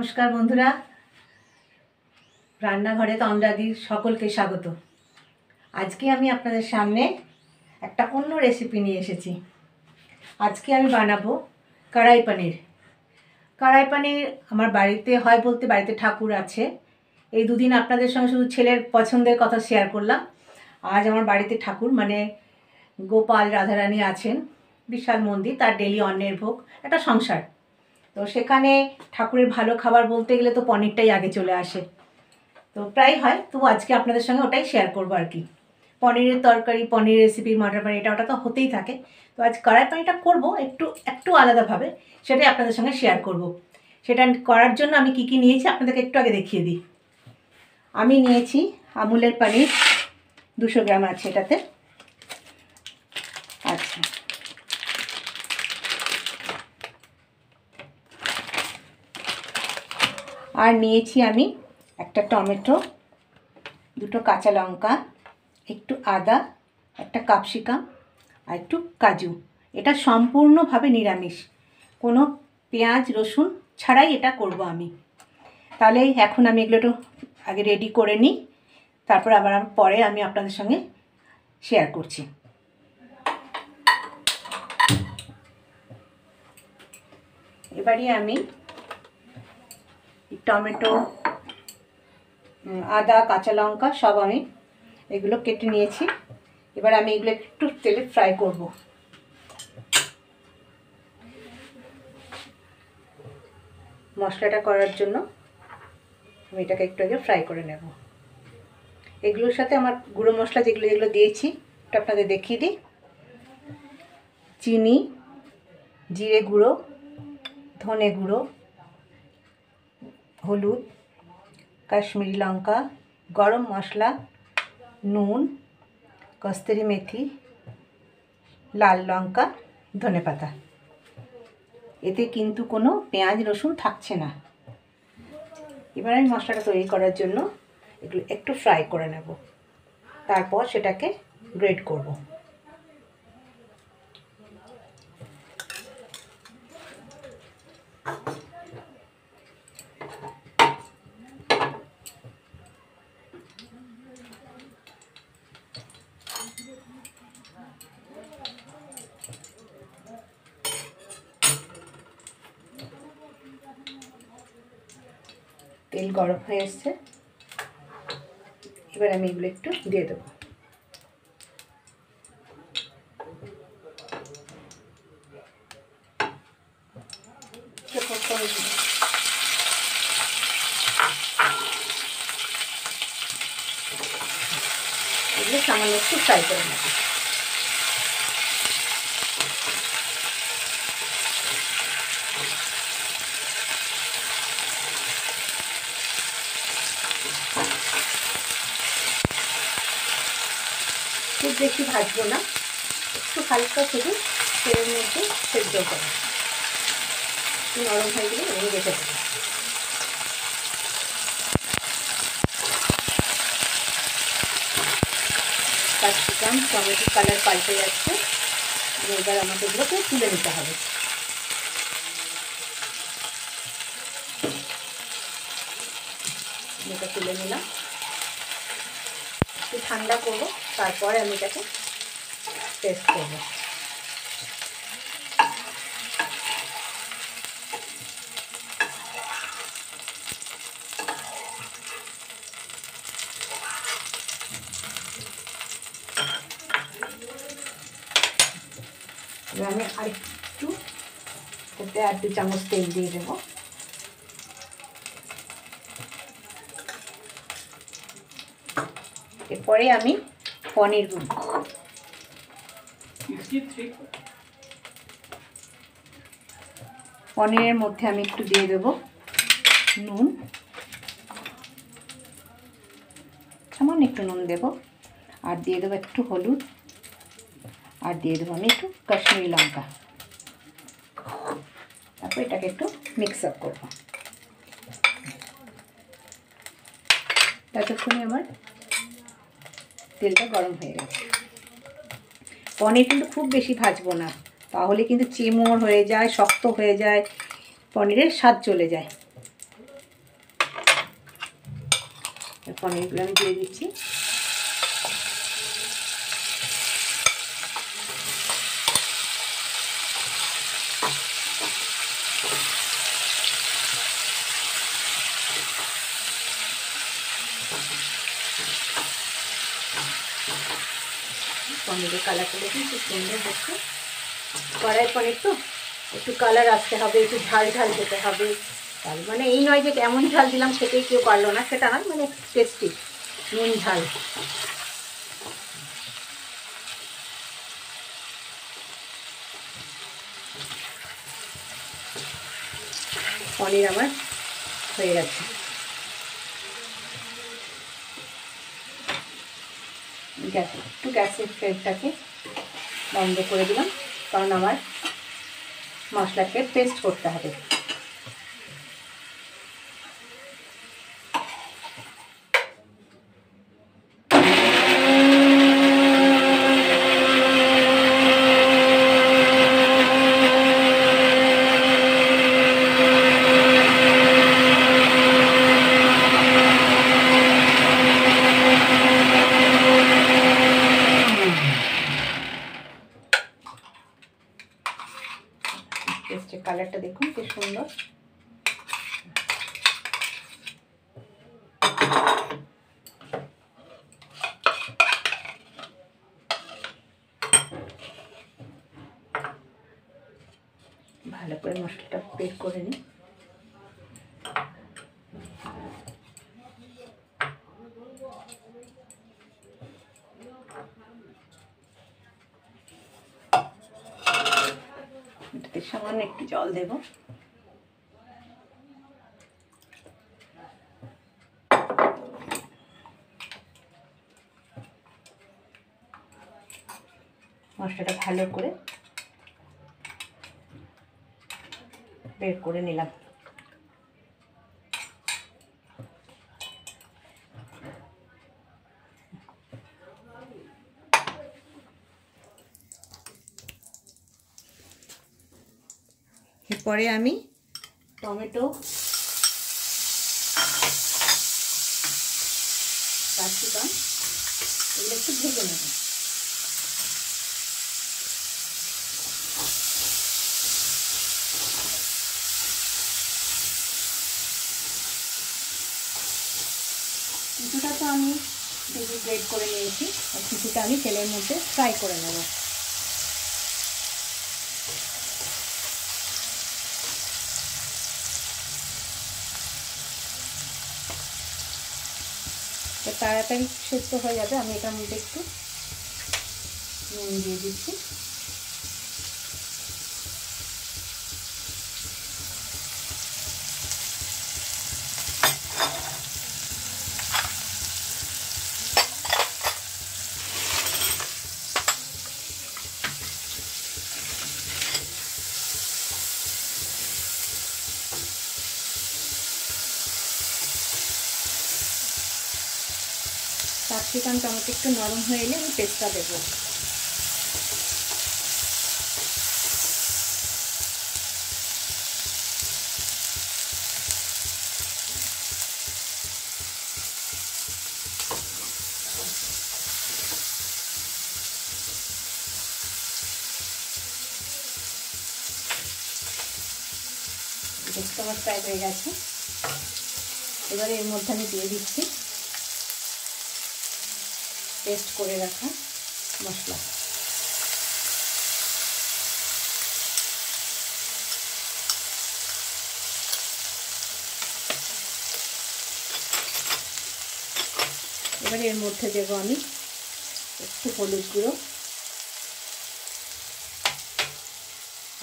নমস্কার বন্ধুরা, রান্নাঘরে তন্দ্রাদির সকলকে স্বাগত। আজকে আমি আপনাদের সামনে একটা অন্য রেসিপি নিয়ে এসেছি। আজকে আমি বানাবো কড়াই পনির। কড়াই পনির আমার বাড়িতে হয় বলতে বাড়িতে ঠাকুর আছে। এই দুদিন আপনাদের সঙ্গে শুধু ছেলের পছন্দের কথা শেয়ার করলাম। আজ আমার বাড়িতে ঠাকুর মানে গোপাল রাধারানী আছেন, বিশাল মন্দির, তার ডেলি অন্নের ভোগ, একটা সংসার। তো সেখানে ঠাকুরের ভালো খাবার বলতে গেলে তো পনিরটাই আগে চলে আসে। তো প্রায় হয়, তবু আজকে আপনাদের সঙ্গে ওটাই শেয়ার করবো আর কি। পনিরের তরকারি, পনির রেসিপি, মটর পনির, এটা ওটা তো হতেই থাকে। তো আজ কড়াই পনিরটা করবো একটু আলাদাভাবে, সেটাই আপনাদের সঙ্গে শেয়ার করব। সেটা করার জন্য আমি কি কি নিয়েছি আপনাদেরকে একটু আগে দেখিয়ে দিই। আমি নিয়েছি আমুলের পনির, 200 গ্রাম আছে এটাতে। আচ্ছা, আর নিয়েছি আমি একটা টমেটো, 2টো কাঁচা লঙ্কা, একটু আদা, একটা ক্যাপসিকাম আর একটু কাজু। এটা সম্পূর্ণভাবে নিরামিষ, কোনো পেঁয়াজ রসুন ছাড়াই এটা করব আমি। তাহলে এখন আমি এগুলো একটু আগে রেডি করে নিই, তারপর আবার পরে আমি আপনাদের সঙ্গে শেয়ার করছি। এবারে আমি টমেটো, আদা, কাঁচা লঙ্কা সব আমি এগুলো কেটে নিয়েছি। এবার আমি এগুলো একটু তেলে ফ্রাই করব। মশলাটা করার জন্য আমি এটাকে একটু আগে ফ্রাই করে নেব। এগুলোর সাথে আমার গুঁড়ো মশলা যেগুলো দিয়েছি এটা আপনাদের দেখিয়ে দিই। চিনি, জিরে গুঁড়ো, ধনে গুঁড়ো, হলুদ, কাশ্মীরি লঙ্কা, গরম মশলা, নুন, কস্তুরি মেথি, লাল লঙ্কা, ধনেপাতা। এতে কিন্তু কোনো পেঁয়াজ রসুন থাকছে না। এবার আমি মশলাটা তৈরি করার জন্য এগুলো একটু ফ্রাই করে নেব, তারপর সেটাকে গ্রেট করব। তেল গরম হয়ে এসছে, এবার আমি এগুলো একটু দিয়ে দেবো। এগুলো সামান্য একটু ফ্রাই করে নেব। খুব বেশি ভাজবো না, একটু হালকা শুধু তেলের মধ্যে সেদ্ধ করো, একটু নরম হয়ে গেলে আমি রেখে দেবো। ক্যাপসিকাম, টমেটোর কালার পাল্টে যাচ্ছে, এবার আমাকে এগুলোকে তুলে নিতে হবে। এটা তুলে নিলাম, একটু ঠান্ডা করবো, তারপরে আমি এটাকে টেস্ট করবো। এবার আমি আরেকটু এতে 2 চামচ তেল দিয়ে দেবো। এরপরে আমি পনিরগুলো, পনিরের মধ্যে আমি একটু দিয়ে দেবো নুন, সামান্য একটু নুন দেবো, আর দিয়ে দেবো একটু হলুদ, আর দিয়ে দেবো আমি একটু কাশ্মীরি লঙ্কা। তারপর এটাকে একটু মিক্স আপ করবো। ততক্ষণে আমার তেলটা গরম হয়ে গেছে। পনির কিন্তু খুব বেশি ভাজবো না, তাহলে কিন্তু চিমড় হয়ে যায়, শক্ত হয়ে যায়, পনিরের স্বাদ চলে যায়। পনিরগুলো আমি দিয়ে দিচ্ছি। পনিরের কালারটা দেখুন খুব সুন্দর হচ্ছে। কড়াই পনির তো একটু কালার আসতে হবে, একটু ঝাল ঝাল খেতে হবে। তার মানে এই নয় যে কেমন ঝাল দিলাম খেতেই কেউ পারলো না, সেটা নয়, মানে টেস্টি নুন ঝাল। পনির আমার হয়ে গেছে। গ্যাসের ফ্লেমটাকে বন্ধ করে দিলাম, কারণ আমার মশলাকে পেস্ট করতে হবে। পেস্টের কালারটা দেখুন কি সুন্দর। ভালো করে মশলাটা বের করে নিই। এটাতে সামান্য একটু জল দেব। মশলাটা ভালো করে বের করে নিলাম। এরপরে আমি টমেটো, ক্যাপসিকাম এগুলো একটু ভেজে নেব। কিছুটা তো আমি ভেজে গ্রেড করে নিয়েছি, আর কিছুটা আমি তেলের মধ্যে ফ্রাই করে নেব। তাড়াতাড়ি সেদ্ধ হয়ে যাবে। আমি এটার মধ্যে একটু নুন দিয়ে দিচ্ছি। ক্যাপসিকাম টমেটো একটু নরম হয়ে এলে আমি পেস্টটা দেবো। পেস্ট আমার ফ্রাই হয়ে গেছে। এবারে এর মধ্যে আমি দিয়ে দিচ্ছি পেস্ট করে রাখা মশলা। এবারে এর মধ্যে দেব আমি একটু হলুদ গুঁড়ো,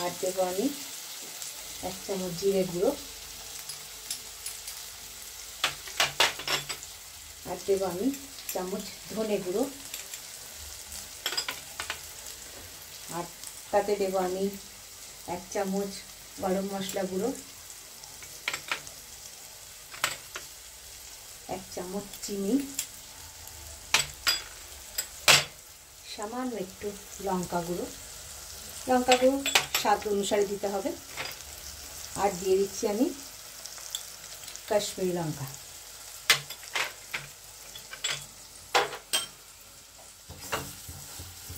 আর দেবো আমি 1 চামচ জিরে গুঁড়ো, আর দেবো আমি চামচ ধনে গুঁড়ো, আর তাতে দেবো আমি 1 চামচ গরম মশলা গুঁড়ো, 1 চামচ চিনি, সামান্য একটু লঙ্কা গুঁড়ো স্বাদ অনুসারে দিতে হবে, আর দিয়ে দিচ্ছি আমি কাশ্মীরি লঙ্কা।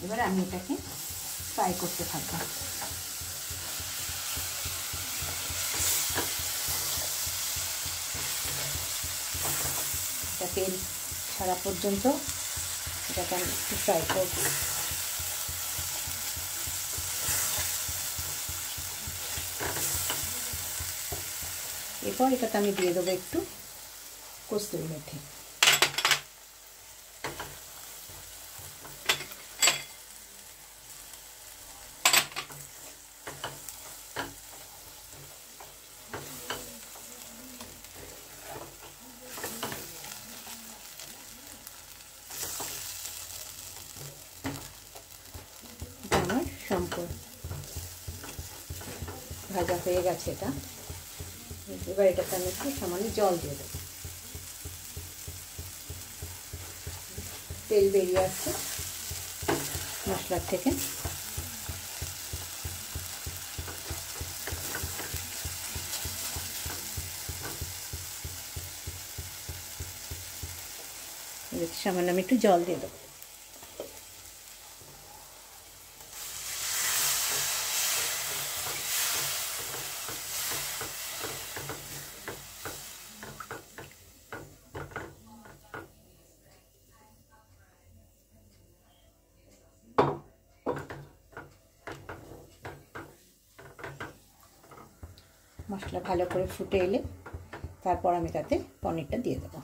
এবার আমি এটাকে ফ্রাই করতে থাকবো। এটা তেল ছাড়া পর্যন্ত এটাকে আমি একটু ফ্রাই করব। এরপর এটাতে আমি দিয়ে দেবো একটু কস্তুরি মেথি। আমার সম্পূর্ণ ভাজা হয়ে গেছে এটা। এবার এটাতে আমি একটু সামান্য জল দিয়ে দেবো। তেল বেরিয়ে আসছে মশলার থেকে। সামান্য আমি একটু জল দিয়ে দেবো। মশলা ভালো করে ফুটে এলে তারপর আমি তাতে পনিরটা দিয়ে দেবো।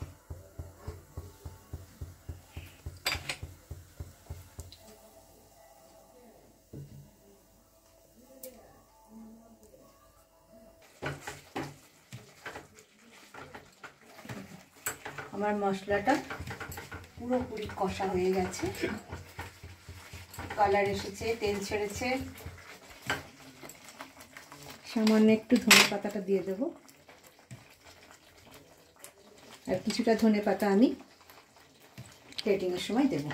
আমার মশলাটা পুরোপুরি কষা হয়ে গেছে, কালার এসেছে, তেল ছেড়েছে। সামান্য একটু ধনে পাতাটা দিয়ে দেব, আর কিছুটা ধনে পাতা আমি প্লেটিংয়ের সময় দেব।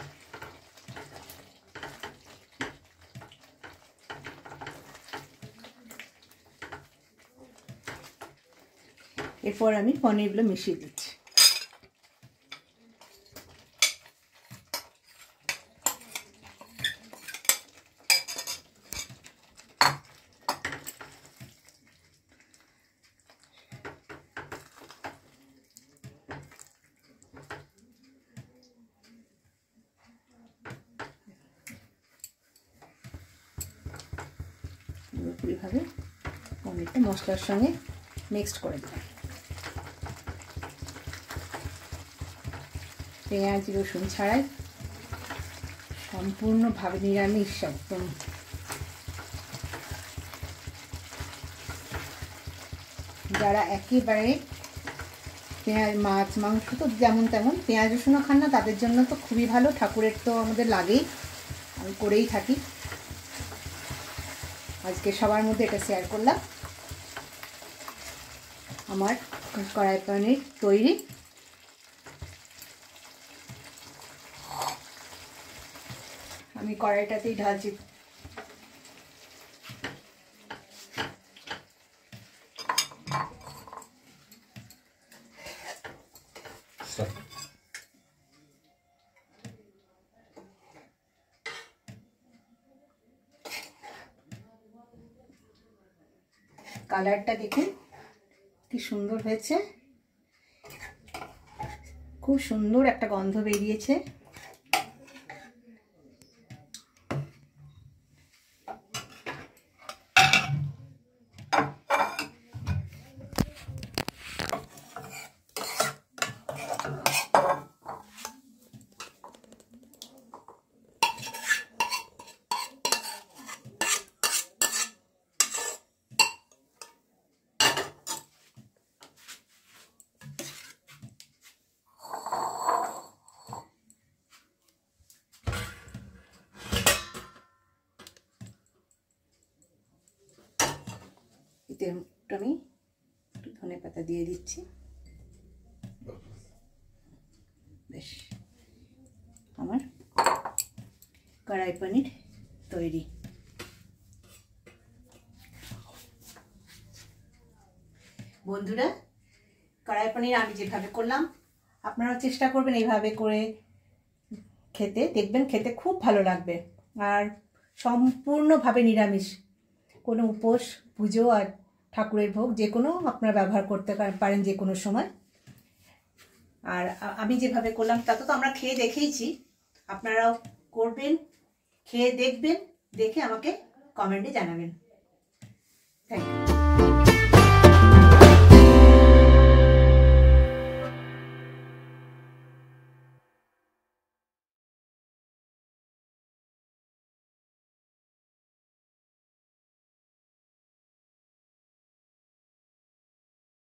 এরপর আমি পনিরগুলো মিশিয়ে দিচ্ছি। পুরোপুরিভাবে পনিরটা মশলার সঙ্গে মিক্সড করে দিলাম। পেঁয়াজ রসুন ছাড়াই সম্পূর্ণভাবে নিরামিষ একদম। যারা একেবারে পেঁয়াজ মাছ মাংস তো যেমন তেমন পেঁয়াজ রসুনও খান না, তাদের জন্য তো খুবই ভালো। ঠাকুরের তো আমাদের লাগেই, আমি করেই থাকি। আজকে সবার মধ্যে এটা শেয়ার করলাম। আমার কড়াই পনির তৈরি। আমি কড়াইটাতেই ঢালছি। কালারটা দেখুন কি সুন্দর হয়েছে, খুব সুন্দর একটা গন্ধ বেরিয়েছে। এতে আমি একটু ধনে পাতা দিয়ে দিচ্ছি। বেশ, আমার কড়াই পনির তৈরি। বন্ধুরা, কড়াই পনির আমি যেভাবে করলাম আপনারাও চেষ্টা করবেন এইভাবে করে খেতে, দেখবেন খেতে খুব ভালো লাগবে। আর সম্পূর্ণভাবে নিরামিষ, কোনো উপোস, পুজো আর ঠাকুরের ভোগ যে কোনো আপনারা ব্যবহার করতে পারেন যে কোনো সময়। আর আমি যেভাবে করলাম তাতে তো আমরা খেয়ে দেখেইছি, আপনারাও করবেন, খেয়ে দেখবেন, দেখে আমাকে কমেন্টে জানাবেন। Thank you.